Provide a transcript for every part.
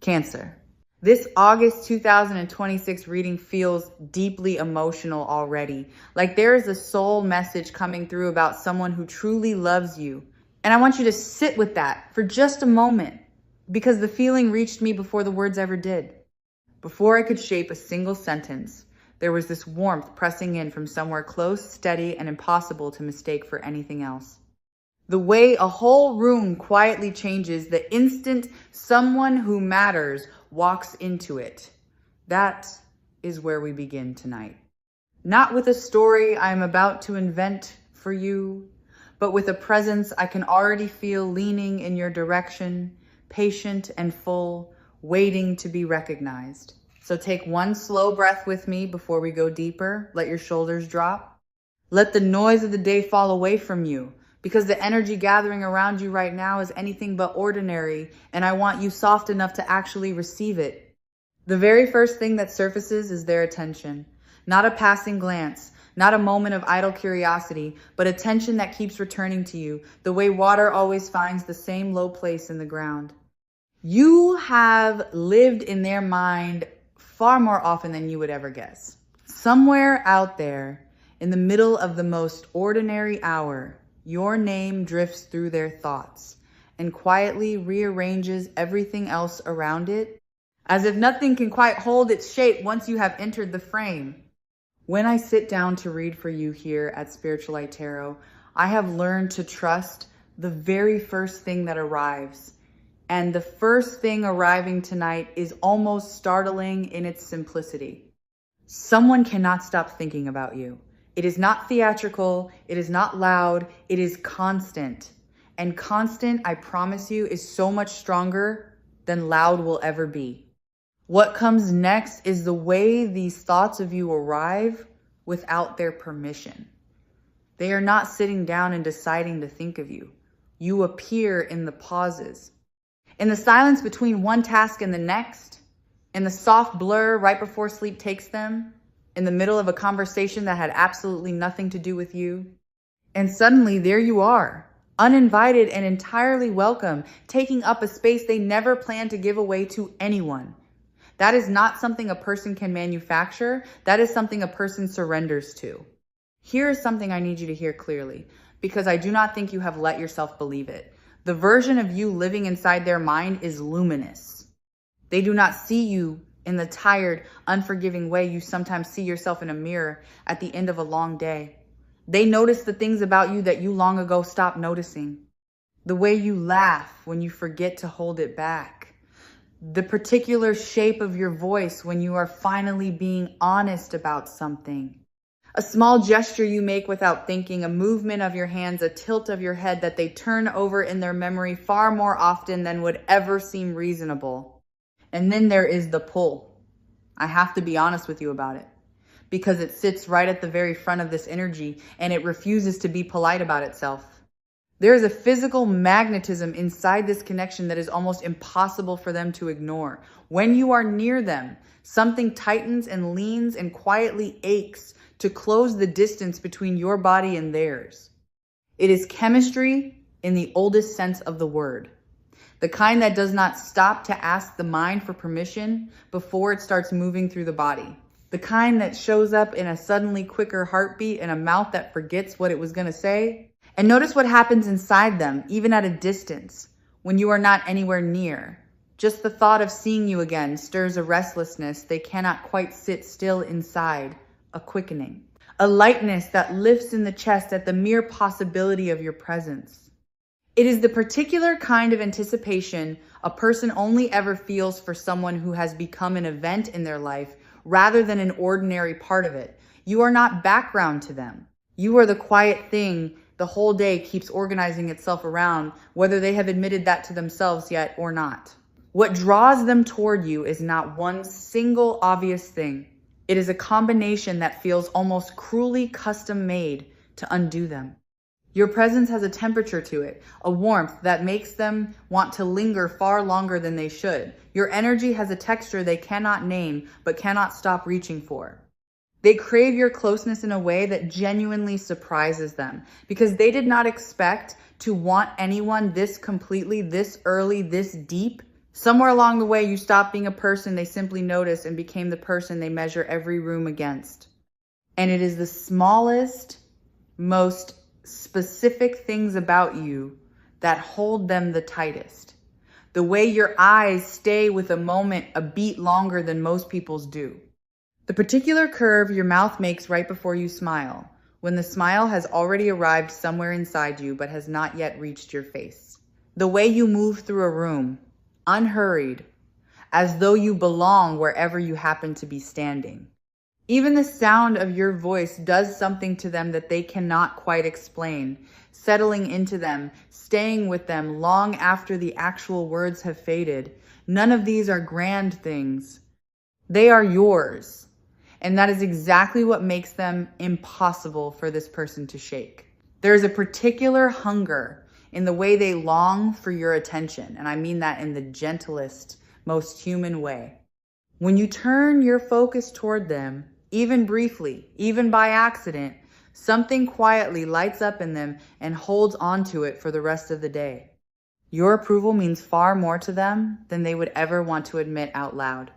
Cancer. This August 2026 reading feels deeply emotional already. Like there is a soul message coming through about someone who truly loves you. And I want you to sit with that for just a moment, because the feeling reached me before the words ever did. Before I could shape a single sentence, there was this warmth pressing in from somewhere close, steady, and impossible to mistake for anything else. The way a whole room quietly changes the instant someone who matters walks into it. That is where we begin tonight. Not with a story I am about to invent for you, but with a presence I can already feel leaning in your direction, patient and full, waiting to be recognized. So take one slow breath with me before we go deeper. Let your shoulders drop. Let the noise of the day fall away from you, because the energy gathering around you right now is anything but ordinary, and I want you soft enough to actually receive it. The very first thing that surfaces is their attention. Not a passing glance, not a moment of idle curiosity, but attention that keeps returning to you, the way water always finds the same low place in the ground. You have lived in their mind far more often than you would ever guess. Somewhere out there, in the middle of the most ordinary hour, your name drifts through their thoughts and quietly rearranges everything else around it, as if nothing can quite hold its shape once you have entered the frame. When I sit down to read for you here at Spiritual Light Tarot, I have learned to trust the very first thing that arrives. And the first thing arriving tonight is almost startling in its simplicity. Someone cannot stop thinking about you. It is not theatrical, it is not loud, it is constant. And constant, I promise you, is so much stronger than loud will ever be. What comes next is the way these thoughts of you arrive without their permission. They are not sitting down and deciding to think of you. You appear in the pauses, in the silence between one task and the next, in the soft blur right before sleep takes them, in the middle of a conversation that had absolutely nothing to do with you. And suddenly there you are, uninvited and entirely welcome, taking up a space they never planned to give away to anyone. That is not something a person can manufacture. That is something a person surrenders to. Here is something I need you to hear clearly, because I do not think you have let yourself believe it. The version of you living inside their mind is luminous. They do not see you in the tired, unforgiving way you sometimes see yourself in a mirror at the end of a long day. They notice the things about you that you long ago stopped noticing. The way you laugh when you forget to hold it back. The particular shape of your voice when you are finally being honest about something. A small gesture you make without thinking, a movement of your hands, a tilt of your head that they turn over in their memory far more often than would ever seem reasonable. And then there is the pull. I have to be honest with you about it, because it sits right at the very front of this energy and it refuses to be polite about itself. There is a physical magnetism inside this connection that is almost impossible for them to ignore. When you are near them, something tightens and leans and quietly aches to close the distance between your body and theirs. It is chemistry in the oldest sense of the word. The kind that does not stop to ask the mind for permission before it starts moving through the body. The kind that shows up in a suddenly quicker heartbeat and a mouth that forgets what it was going to say. And notice what happens inside them, even at a distance, when you are not anywhere near. Just the thought of seeing you again stirs a restlessness they cannot quite sit still inside, a quickening. A lightness that lifts in the chest at the mere possibility of your presence. It is the particular kind of anticipation a person only ever feels for someone who has become an event in their life rather than an ordinary part of it. You are not background to them. You are the quiet thing the whole day keeps organizing itself around, whether they have admitted that to themselves yet or not. What draws them toward you is not one single obvious thing. It is a combination that feels almost cruelly custom made to undo them. Your presence has a temperature to it, a warmth that makes them want to linger far longer than they should. Your energy has a texture they cannot name, but cannot stop reaching for. They crave your closeness in a way that genuinely surprises them, because they did not expect to want anyone this completely, this early, this deep, Somewhere along the way, you stopped being a person they simply notice and became the person they measure every room against. And it is the smallest, most specific things about you that hold them the tightest. The way your eyes stay with a moment a beat longer than most people's do. The particular curve your mouth makes right before you smile, when the smile has already arrived somewhere inside you but has not yet reached your face. The way you move through a room, unhurried, as though you belong wherever you happen to be standing. Even the sound of your voice does something to them that they cannot quite explain, settling into them, staying with them long after the actual words have faded. None of these are grand things. They are yours. And that is exactly what makes them impossible for this person to shake. There is a particular hunger in the way they long for your attention. And I mean that in the gentlest, most human way. When you turn your focus toward them, even briefly, even by accident, something quietly lights up in them and holds onto it for the rest of the day. Your approval means far more to them than they would ever want to admit out loud.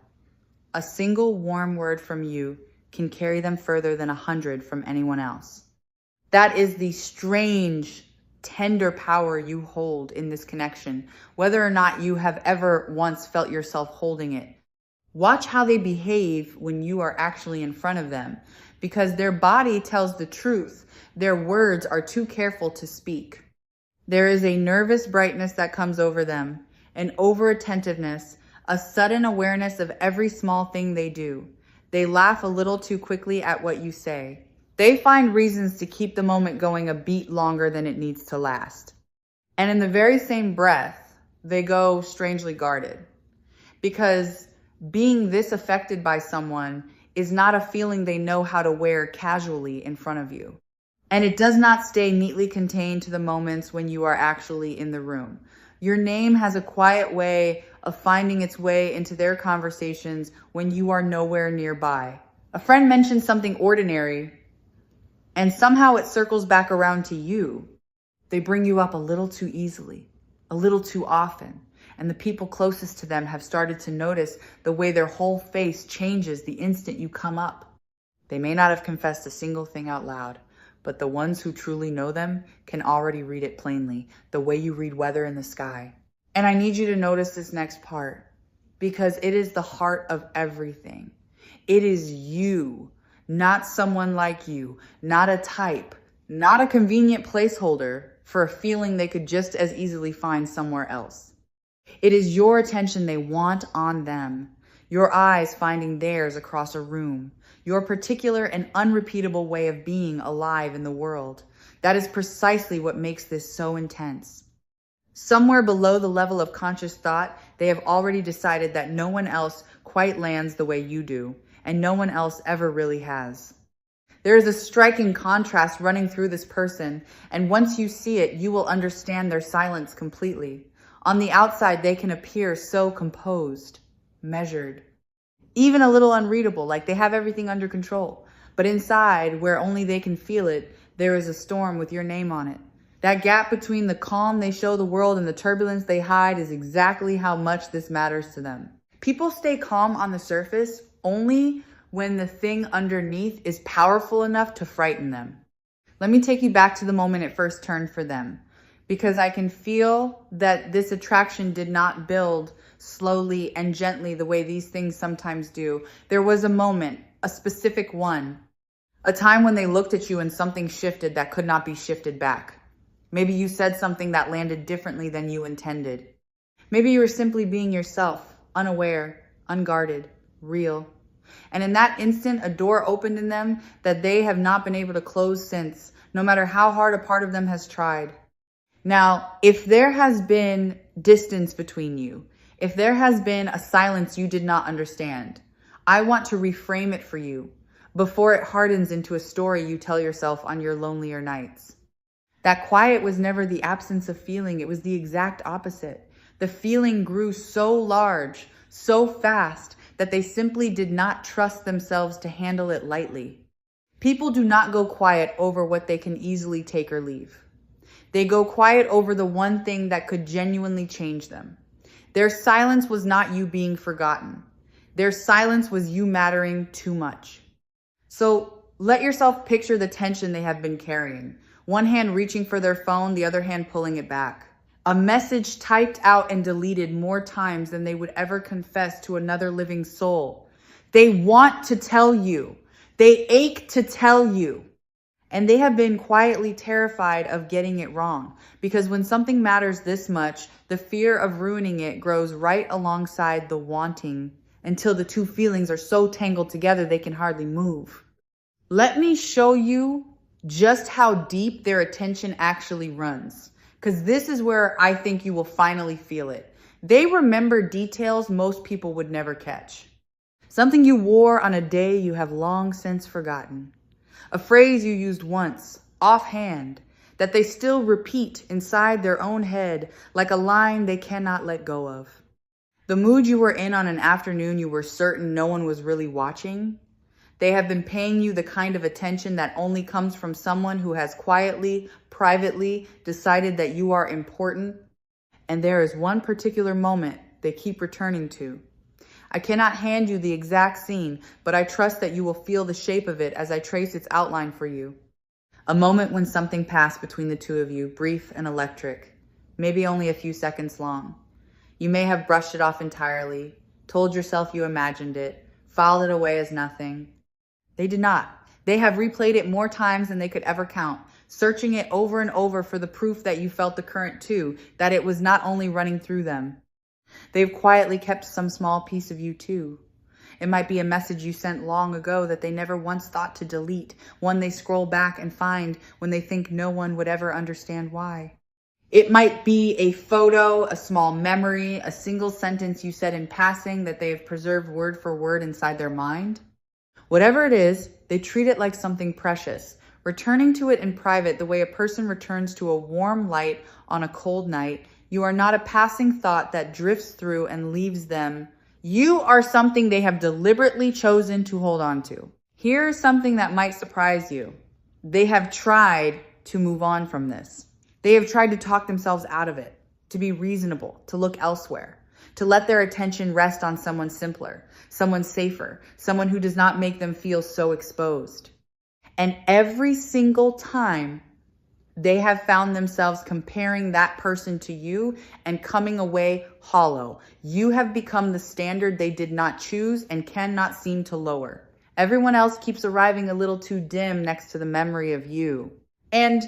A single warm word from you can carry them further than 100 from anyone else. That is the strange, tender power you hold in this connection, whether or not you have ever once felt yourself holding it. Watch how they behave when you are actually in front of them, because their body tells the truth. Their words are too careful to speak. There is a nervous brightness that comes over them, an over-attentiveness, a sudden awareness of every small thing they do. They laugh a little too quickly at what you say. They find reasons to keep the moment going a beat longer than it needs to last. And in the very same breath, they go strangely guarded. Because being this affected by someone is not a feeling they know how to wear casually in front of you. And it does not stay neatly contained to the moments when you are actually in the room. Your name has a quiet way of finding its way into their conversations when you are nowhere nearby. A friend mentions something ordinary, and somehow it circles back around to you. They bring you up a little too easily, a little too often. And the people closest to them have started to notice the way their whole face changes the instant you come up. They may not have confessed a single thing out loud, but the ones who truly know them can already read it plainly, the way you read weather in the sky. And I need you to notice this next part, because it is the heart of everything. It is you, not someone like you, not a type, not a convenient placeholder for a feeling they could just as easily find somewhere else. It is your attention they want on them, your eyes finding theirs across a room, your particular and unrepeatable way of being alive in the world. That is precisely what makes this so intense. Somewhere below the level of conscious thought, they have already decided that no one else quite lands the way you do, and no one else ever really has. There is a striking contrast running through this person, and once you see it, you will understand their silence completely. On the outside, they can appear so composed, measured, even a little unreadable, like they have everything under control. But inside, where only they can feel it, there is a storm with your name on it. That gap between the calm they show the world and the turbulence they hide is exactly how much this matters to them. People stay calm on the surface only when the thing underneath is powerful enough to frighten them. Let me take you back to the moment it first turned for them, because I can feel that this attraction did not build slowly and gently the way these things sometimes do. There was a moment, a specific one, a time when they looked at you and something shifted that could not be shifted back. Maybe you said something that landed differently than you intended. Maybe you were simply being yourself, unaware, unguarded, real. And in that instant, a door opened in them that they have not been able to close since, no matter how hard a part of them has tried. Now, if there has been distance between you, if there has been a silence you did not understand, I want to reframe it for you before it hardens into a story you tell yourself on your lonelier nights. That quiet was never the absence of feeling, it was the exact opposite. The feeling grew so large, so fast, that they simply did not trust themselves to handle it lightly. People do not go quiet over what they can easily take or leave. They go quiet over the one thing that could genuinely change them. Their silence was not you being forgotten. Their silence was you mattering too much. So let yourself picture the tension they have been carrying. One hand reaching for their phone, the other hand pulling it back. A message typed out and deleted more times than they would ever confess to another living soul. They want to tell you. They ache to tell you. And they have been quietly terrified of getting it wrong, because when something matters this much, the fear of ruining it grows right alongside the wanting until the two feelings are so tangled together they can hardly move. Let me show you just how deep their attention actually runs, because this is where I think you will finally feel it. They remember details most people would never catch. Something you wore on a day you have long since forgotten. A phrase you used once, offhand, that they still repeat inside their own head like a line they cannot let go of. The mood you were in on an afternoon you were certain no one was really watching. They have been paying you the kind of attention that only comes from someone who has quietly, privately decided that you are important. And there is one particular moment they keep returning to. I cannot hand you the exact scene, but I trust that you will feel the shape of it as I trace its outline for you. A moment when something passed between the two of you, brief and electric, maybe only a few seconds long. You may have brushed it off entirely, told yourself you imagined it, filed it away as nothing. They did not. They have replayed it more times than they could ever count, searching it over and over for the proof that you felt the current too, that it was not only running through them. They've quietly kept some small piece of you too. It might be a message you sent long ago that they never once thought to delete, one they scroll back and find when they think no one would ever understand why. It might be a photo, a small memory, a single sentence you said in passing that they have preserved word for word inside their mind. Whatever it is, they treat it like something precious, returning to it in private the way a person returns to a warm light on a cold night. You are not a passing thought that drifts through and leaves them. You are something they have deliberately chosen to hold on to. Here's something that might surprise you. They have tried to move on from this. They have tried to talk themselves out of it, to be reasonable, to look elsewhere, to let their attention rest on someone simpler, someone safer, someone who does not make them feel so exposed. And every single time, they have found themselves comparing that person to you and coming away hollow. You have become the standard they did not choose and cannot seem to lower. Everyone else keeps arriving a little too dim next to the memory of you. And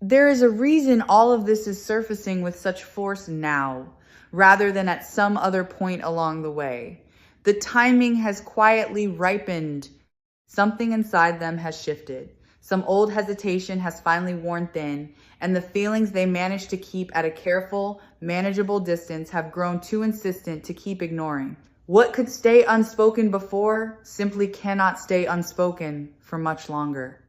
there is a reason all of this is surfacing with such force now, rather than at some other point along the way. The timing has quietly ripened. Something inside them has shifted. Some old hesitation has finally worn thin, and the feelings they managed to keep at a careful, manageable distance have grown too insistent to keep ignoring. What could stay unspoken before simply cannot stay unspoken for much longer.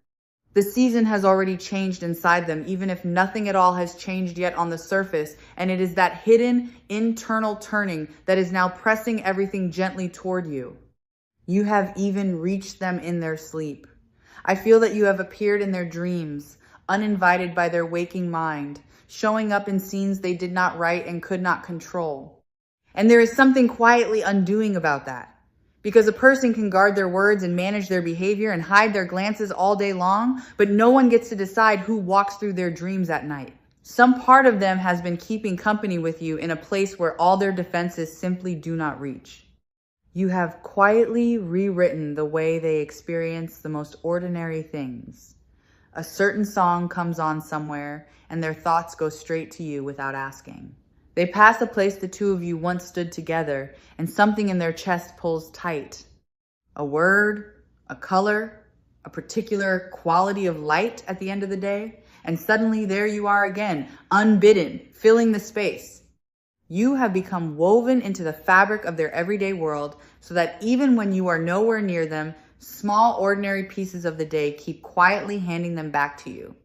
The season has already changed inside them, even if nothing at all has changed yet on the surface, and it is that hidden internal turning that is now pressing everything gently toward you. You have even reached them in their sleep. I feel that you have appeared in their dreams, uninvited by their waking mind, showing up in scenes they did not write and could not control. And there is something quietly undoing about that. Because a person can guard their words and manage their behavior and hide their glances all day long, but no one gets to decide who walks through their dreams at night. Some part of them has been keeping company with you in a place where all their defenses simply do not reach. You have quietly rewritten the way they experience the most ordinary things. A certain song comes on somewhere, and their thoughts go straight to you without asking. They pass a place the two of you once stood together, and something in their chest pulls tight. A word, a color, a particular quality of light at the end of the day, and suddenly there you are again, unbidden, filling the space. You have become woven into the fabric of their everyday world so that even when you are nowhere near them, small ordinary pieces of the day keep quietly handing them back to you.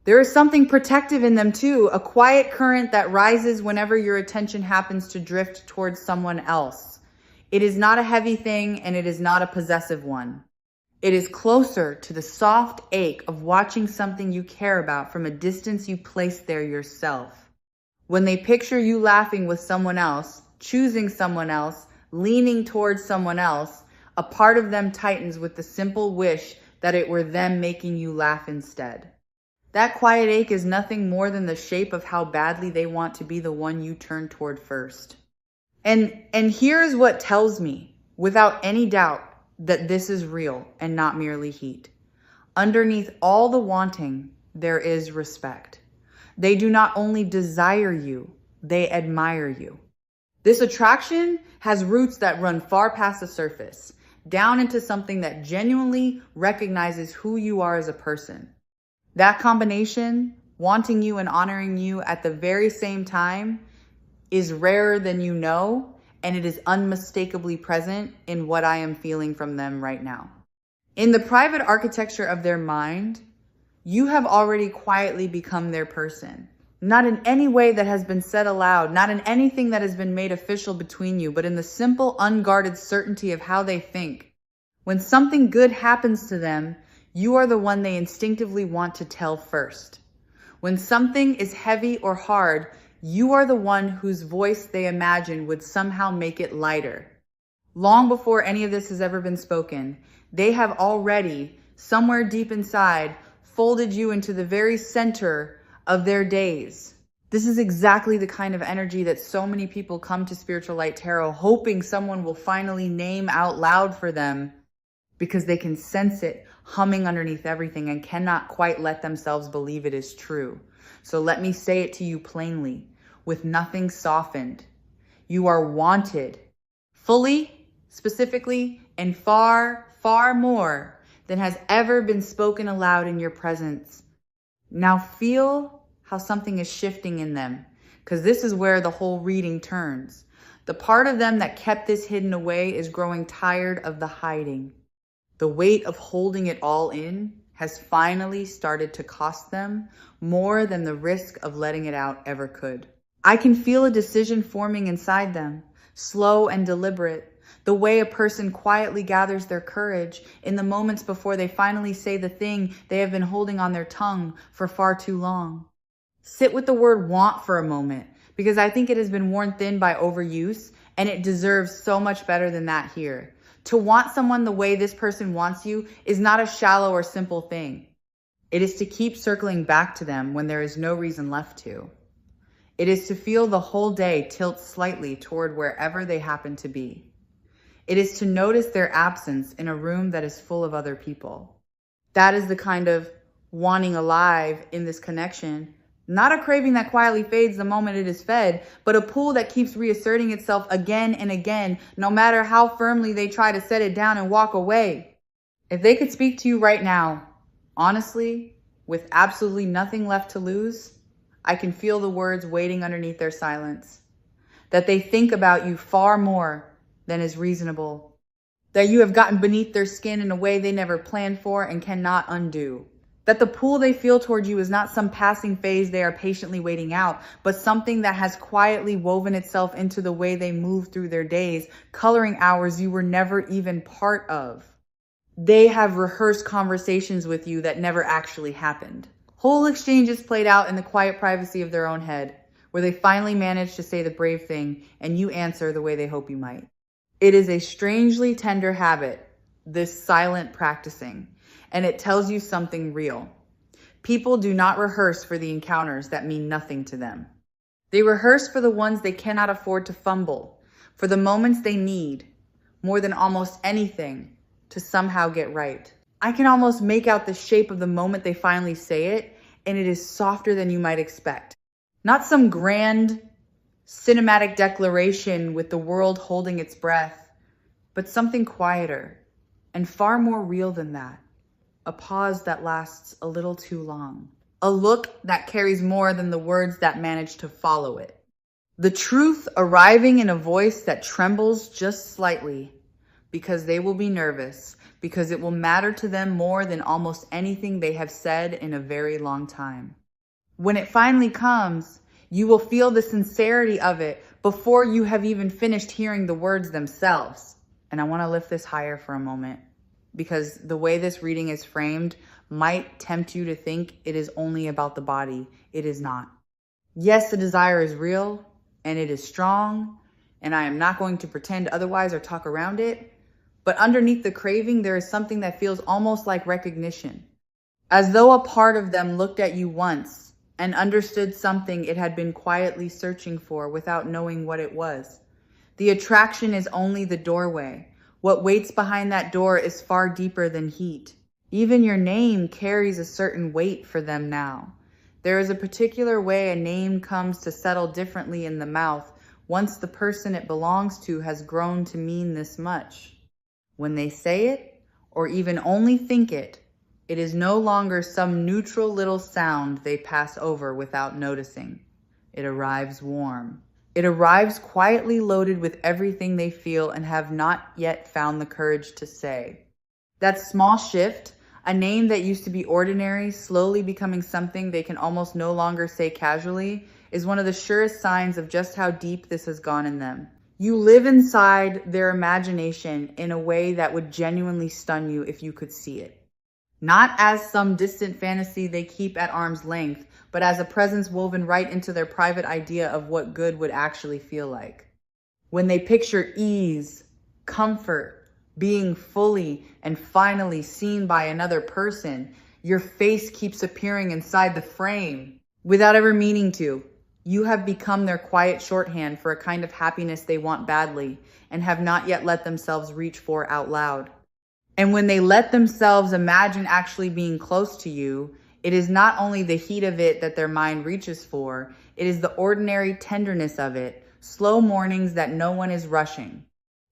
There is something protective in them too, a quiet current that rises whenever your attention happens to drift towards someone else. It is not a heavy thing and it is not a possessive one. It is closer to the soft ache of watching something you care about from a distance you placed there yourself. When they picture you laughing with someone else, choosing someone else, leaning towards someone else, a part of them tightens with the simple wish that it were them making you laugh instead. That quiet ache is nothing more than the shape of how badly they want to be the one you turn toward first. And here's what tells me, without any doubt, that this is real and not merely heat. Underneath all the wanting, there is respect. They do not only desire you, they admire you. This attraction has roots that run far past the surface, down into something that genuinely recognizes who you are as a person. That combination, wanting you and honoring you at the very same time, is rarer than you know, and it is unmistakably present in what I am feeling from them right now. In the private architecture of their mind, you have already quietly become their person. Not in any way that has been said aloud, not in anything that has been made official between you, but in the simple, unguarded certainty of how they think. When something good happens to them, you are the one they instinctively want to tell first. When something is heavy or hard, you are the one whose voice they imagine would somehow make it lighter. Long before any of this has ever been spoken, they have already, somewhere deep inside, folded you into the very center of their days. This is exactly the kind of energy that so many people come to Spiritual Light Tarot hoping someone will finally name out loud for them, because they can sense it humming underneath everything and cannot quite let themselves believe it is true. So let me say it to you plainly, with nothing softened. You are wanted, fully, specifically, and far, far more than has ever been spoken aloud in your presence. Now feel how something is shifting in them, because this is where the whole reading turns. The part of them that kept this hidden away is growing tired of the hiding. The weight of holding it all in has finally started to cost them more than the risk of letting it out ever could. I can feel a decision forming inside them, slow and deliberate, the way a person quietly gathers their courage in the moments before they finally say the thing they have been holding on their tongue for far too long. Sit with the word want for a moment, because I think it has been worn thin by overuse, and it deserves so much better than that here. To want someone the way this person wants you is not a shallow or simple thing. It is to keep circling back to them when there is no reason left to. It is to feel the whole day tilt slightly toward wherever they happen to be. It is to notice their absence in a room that is full of other people. That is the kind of wanting alive in this connection. Not a craving that quietly fades the moment it is fed, but a pull that keeps reasserting itself again and again, no matter how firmly they try to set it down and walk away. If they could speak to you right now, honestly, with absolutely nothing left to lose, I can feel the words waiting underneath their silence. That they think about you far more than is reasonable. That you have gotten beneath their skin in a way they never planned for and cannot undo. That the pull they feel toward you is not some passing phase they are patiently waiting out, but something that has quietly woven itself into the way they move through their days, coloring hours you were never even part of. They have rehearsed conversations with you that never actually happened. Whole exchanges played out in the quiet privacy of their own head, where they finally manage to say the brave thing and you answer the way they hope you might. It is a strangely tender habit, this silent practicing, and it tells you something real. People do not rehearse for the encounters that mean nothing to them. They rehearse for the ones they cannot afford to fumble, for the moments they need, more than almost anything, to somehow get right. I can almost make out the shape of the moment they finally say it, and it is softer than you might expect. Not some grand cinematic declaration with the world holding its breath, but something quieter and far more real than that. A pause that lasts a little too long. A look that carries more than the words that manage to follow it. The truth arriving in a voice that trembles just slightly because they will be nervous, because it will matter to them more than almost anything they have said in a very long time. When it finally comes, you will feel the sincerity of it before you have even finished hearing the words themselves. And I want to lift this higher for a moment, because the way this reading is framed might tempt you to think it is only about the body. It is not. Yes, the desire is real and it is strong, and I am not going to pretend otherwise or talk around it. But underneath the craving, there is something that feels almost like recognition, as though a part of them looked at you once and understood something it had been quietly searching for without knowing what it was. The attraction is only the doorway. What waits behind that door is far deeper than heat. Even your name carries a certain weight for them now. There is a particular way a name comes to settle differently in the mouth once the person it belongs to has grown to mean this much. When they say it, or even only think it, it is no longer some neutral little sound they pass over without noticing. It arrives warm. It arrives quietly loaded with everything they feel and have not yet found the courage to say. That small shift, a name that used to be ordinary, slowly becoming something they can almost no longer say casually, is one of the surest signs of just how deep this has gone in them. You live inside their imagination in a way that would genuinely stun you if you could see it. Not as some distant fantasy they keep at arm's length, but as a presence woven right into their private idea of what good would actually feel like. When they picture ease, comfort, being fully and finally seen by another person, your face keeps appearing inside the frame without ever meaning to. You have become their quiet shorthand for a kind of happiness they want badly and have not yet let themselves reach for out loud. And when they let themselves imagine actually being close to you, it is not only the heat of it that their mind reaches for, it is the ordinary tenderness of it, slow mornings that no one is rushing.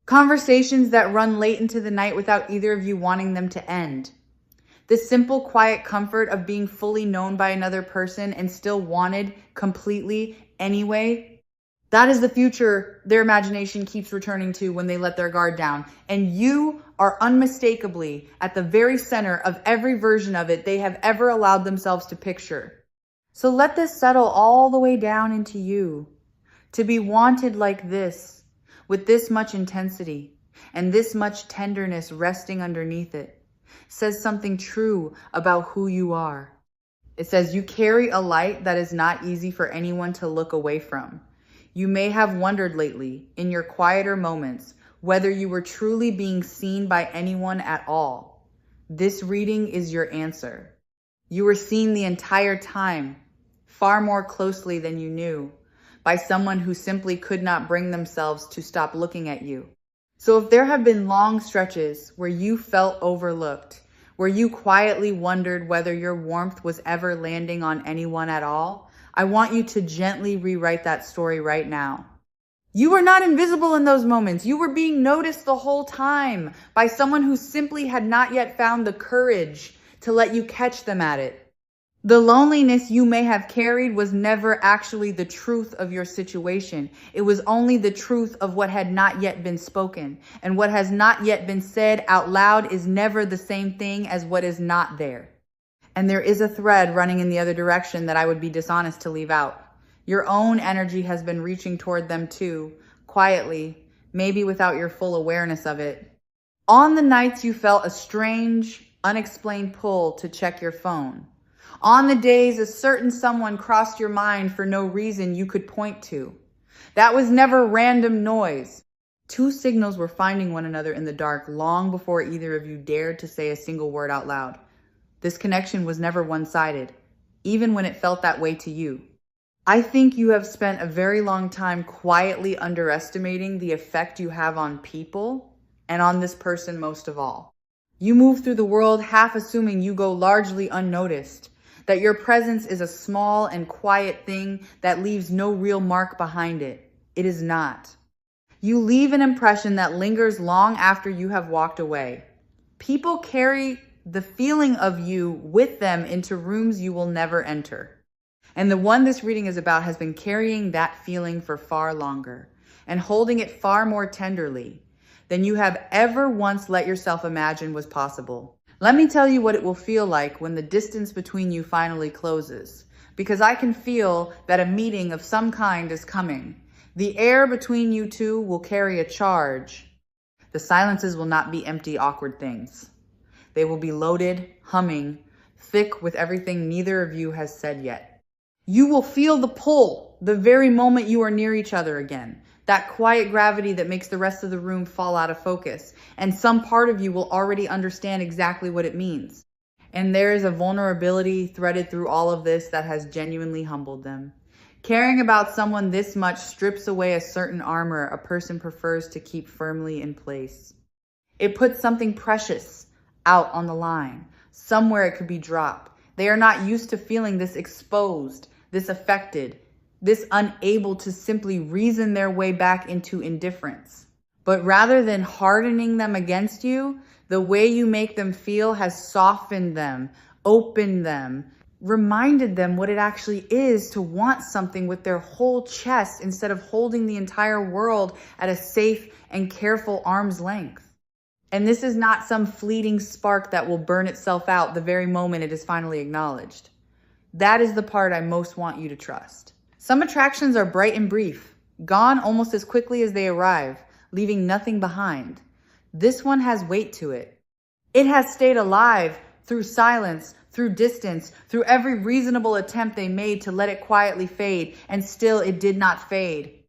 Conversations that run late into the night without either of you wanting them to end. The simple, quiet comfort of being fully known by another person and still wanted completely anyway. That is the future their imagination keeps returning to when they let their guard down. And you are unmistakably at the very center of every version of it they have ever allowed themselves to picture. So let this settle all the way down into you. To be wanted like this, with this much intensity and this much tenderness resting underneath it, says something true about who you are. It says you carry a light that is not easy for anyone to look away from. You may have wondered lately, in your quieter moments, whether you were truly being seen by anyone at all. This reading is your answer. You were seen the entire time, far more closely than you knew, by someone who simply could not bring themselves to stop looking at you. So if there have been long stretches where you felt overlooked, where you quietly wondered whether your warmth was ever landing on anyone at all, I want you to gently rewrite that story right now. You were not invisible in those moments. You were being noticed the whole time by someone who simply had not yet found the courage to let you catch them at it. The loneliness you may have carried was never actually the truth of your situation. It was only the truth of what had not yet been spoken. And what has not yet been said out loud is never the same thing as what is not there. And there is a thread running in the other direction that I would be dishonest to leave out. Your own energy has been reaching toward them too, quietly, maybe without your full awareness of it. On the nights you felt a strange, unexplained pull to check your phone. On the days a certain someone crossed your mind for no reason you could point to. That was never random noise. Two signals were finding one another in the dark long before either of you dared to say a single word out loud. This connection was never one-sided, even when it felt that way to you. I think you have spent a very long time quietly underestimating the effect you have on people and on this person most of all. You move through the world half assuming you go largely unnoticed, that your presence is a small and quiet thing that leaves no real mark behind it. It is not. You leave an impression that lingers long after you have walked away. People carry the feeling of you with them into rooms you will never enter. And the one this reading is about has been carrying that feeling for far longer and holding it far more tenderly than you have ever once let yourself imagine was possible. Let me tell you what it will feel like when the distance between you finally closes, because I can feel that a meeting of some kind is coming. The air between you two will carry a charge. The silences will not be empty, awkward things. They will be loaded, humming, thick with everything neither of you has said yet. You will feel the pull the very moment you are near each other again. That quiet gravity that makes the rest of the room fall out of focus. And some part of you will already understand exactly what it means. And there is a vulnerability threaded through all of this that has genuinely humbled them. Caring about someone this much strips away a certain armor a person prefers to keep firmly in place. It puts something precious out on the line. Somewhere it could be dropped. They are not used to feeling this exposed, this affected, this unable to simply reason their way back into indifference. But rather than hardening them against you, the way you make them feel has softened them, opened them, reminded them what it actually is to want something with their whole chest instead of holding the entire world at a safe and careful arm's length. And this is not some fleeting spark that will burn itself out the very moment it is finally acknowledged. That is the part I most want you to trust. Some attractions are bright and brief, gone almost as quickly as they arrive, leaving nothing behind. This one has weight to it. It has stayed alive through silence, through distance, through every reasonable attempt they made to let it quietly fade, and still it did not fade.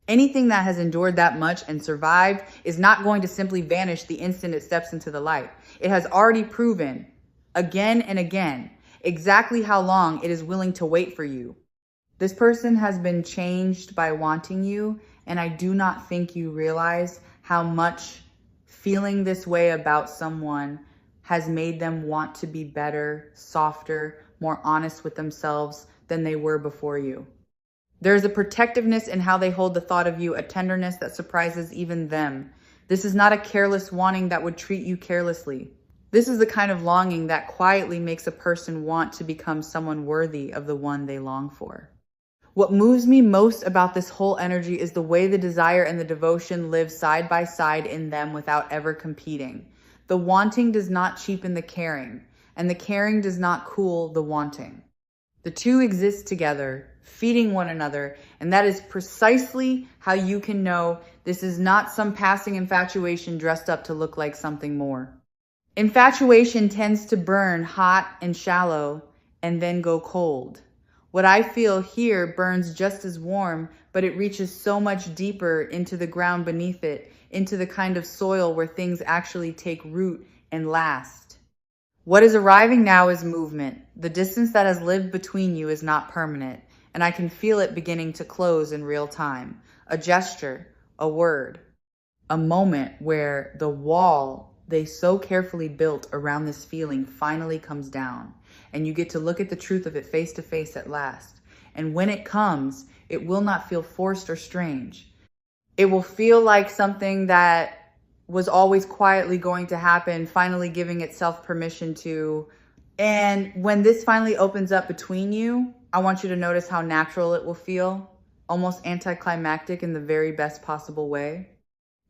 Anything that has endured that much and survived is not going to simply vanish the instant it steps into the light. It has already proven, again and again, exactly how long it is willing to wait for you. This person has been changed by wanting you, and I do not think you realize how much feeling this way about someone has made them want to be better, softer, more honest with themselves than they were before you. There is a protectiveness in how they hold the thought of you, a tenderness that surprises even them. This is not a careless wanting that would treat you carelessly. This is the kind of longing that quietly makes a person want to become someone worthy of the one they long for. What moves me most about this whole energy is the way the desire and the devotion live side by side in them without ever competing. The wanting does not cheapen the caring, and the caring does not cool the wanting. The two exist together, feeding one another, and that is precisely how you can know this is not some passing infatuation dressed up to look like something more. Infatuation tends to burn hot and shallow and then go cold. What I feel here burns just as warm, but it reaches so much deeper into the ground beneath it, into the kind of soil where things actually take root and last. What is arriving now is movement. The distance that has lived between you is not permanent, and I can feel it beginning to close in real time. A gesture, a word, a moment where the wall they so carefully built around this feeling finally comes down, and you get to look at the truth of it face to face at last. And when it comes, it will not feel forced or strange. It will feel like something that was always quietly going to happen, finally giving itself permission to. And when this finally opens up between you, I want you to notice how natural it will feel, almost anticlimactic in the very best possible way.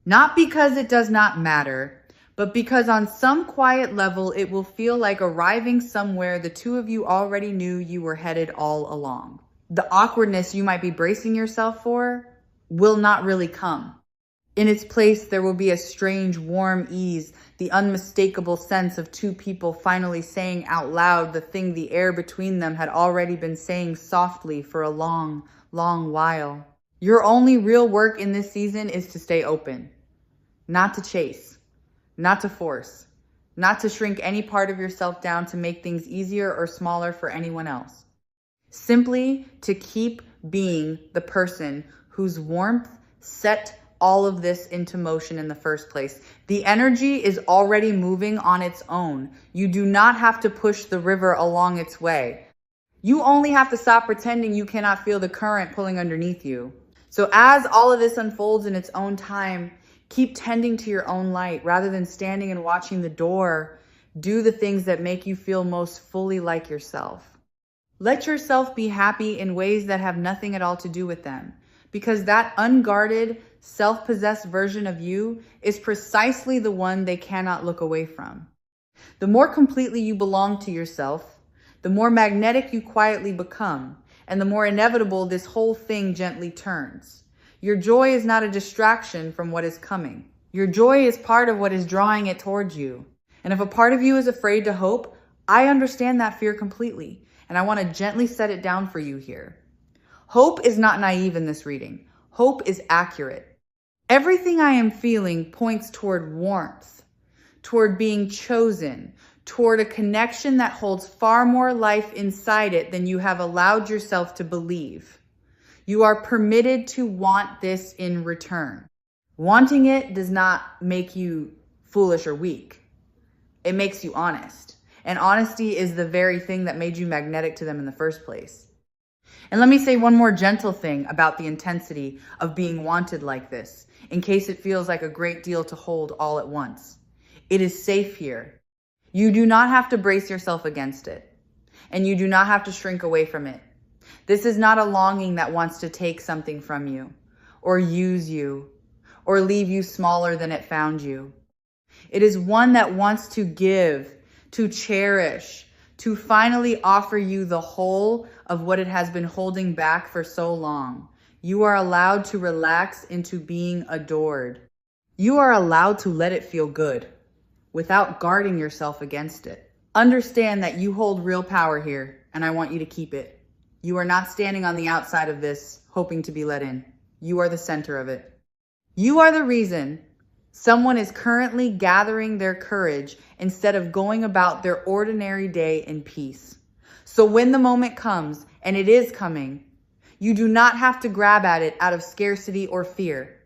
Not because it does not matter, but because on some quiet level, it will feel like arriving somewhere the two of you already knew you were headed all along. The awkwardness you might be bracing yourself for will not really come. In its place, there will be a strange, warm ease, the unmistakable sense of two people finally saying out loud the thing the air between them had already been saying softly for a long, long while. Your only real work in this season is to stay open, not to chase. Not to force, not to shrink any part of yourself down to make things easier or smaller for anyone else. Simply to keep being the person whose warmth set all of this into motion in the first place. The energy is already moving on its own. You do not have to push the river along its way. You only have to stop pretending you cannot feel the current pulling underneath you. So as all of this unfolds in its own time, keep tending to your own light rather than standing and watching the door. Do the things that make you feel most fully like yourself. Let yourself be happy in ways that have nothing at all to do with them, because that unguarded, self-possessed version of you is precisely the one they cannot look away from. The more completely you belong to yourself, the more magnetic you quietly become, and the more inevitable this whole thing gently turns. Your joy is not a distraction from what is coming. Your joy is part of what is drawing it towards you. And if a part of you is afraid to hope, I understand that fear completely, and I want to gently set it down for you here. Hope is not naive in this reading. Hope is accurate. Everything I am feeling points toward warmth, toward being chosen, toward a connection that holds far more life inside it than you have allowed yourself to believe. You are permitted to want this in return. Wanting it does not make you foolish or weak. It makes you honest. And honesty is the very thing that made you magnetic to them in the first place. And let me say one more gentle thing about the intensity of being wanted like this, in case it feels like a great deal to hold all at once. It is safe here. You do not have to brace yourself against it, and you do not have to shrink away from it. This is not a longing that wants to take something from you, or use you, or leave you smaller than it found you. It is one that wants to give, to cherish, to finally offer you the whole of what it has been holding back for so long. You are allowed to relax into being adored. You are allowed to let it feel good without guarding yourself against it. Understand that you hold real power here, and I want you to keep it. You are not standing on the outside of this, hoping to be let in. You are the center of it. You are the reason someone is currently gathering their courage instead of going about their ordinary day in peace. So when the moment comes, and it is coming, you do not have to grab at it out of scarcity or fear.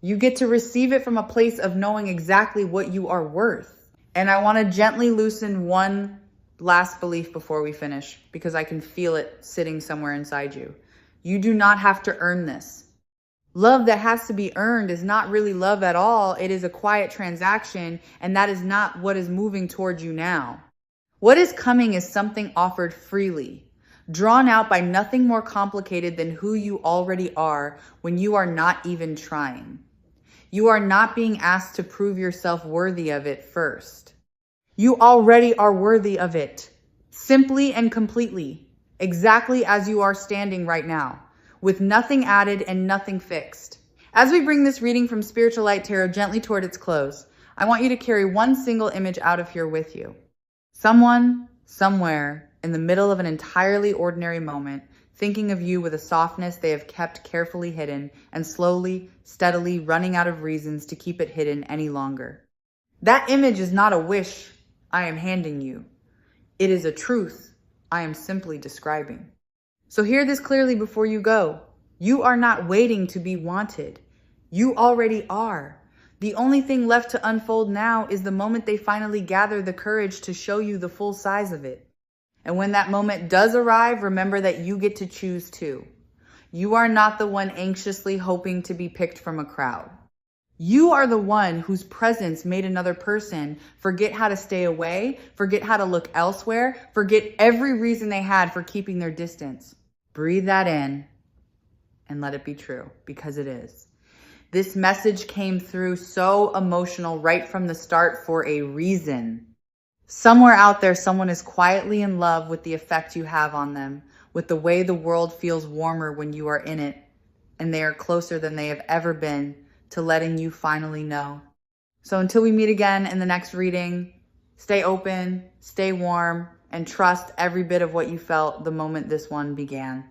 You get to receive it from a place of knowing exactly what you are worth. And I want to gently loosen one last belief before we finish, because I can feel it sitting somewhere inside you. You do not have to earn this. Love that has to be earned is not really love at all. It is a quiet transaction, and that is not what is moving towards you now. What is coming is something offered freely, drawn out by nothing more complicated than who you already are when you are not even trying. You are not being asked to prove yourself worthy of it first. You already are worthy of it, simply and completely, exactly as you are standing right now, with nothing added and nothing fixed. As we bring this reading from Spiritual Light Tarot gently toward its close, I want you to carry one single image out of here with you. Someone, somewhere, in the middle of an entirely ordinary moment, thinking of you with a softness they have kept carefully hidden and slowly, steadily running out of reasons to keep it hidden any longer. That image is not a wish I am handing you. It is a truth I am simply describing. So hear this clearly before you go. You are not waiting to be wanted. You already are. The only thing left to unfold now is the moment they finally gather the courage to show you the full size of it. And when that moment does arrive, remember that you get to choose too. You are not the one anxiously hoping to be picked from a crowd. You are the one whose presence made another person forget how to stay away, forget how to look elsewhere, forget every reason they had for keeping their distance. Breathe that in and let it be true, because it is. This message came through so emotional right from the start for a reason. Somewhere out there, someone is quietly in love with the effect you have on them, with the way the world feels warmer when you are in it, and they are closer than they have ever been to letting you finally know. So until we meet again in the next reading, stay open, stay warm, and trust every bit of what you felt the moment this one began.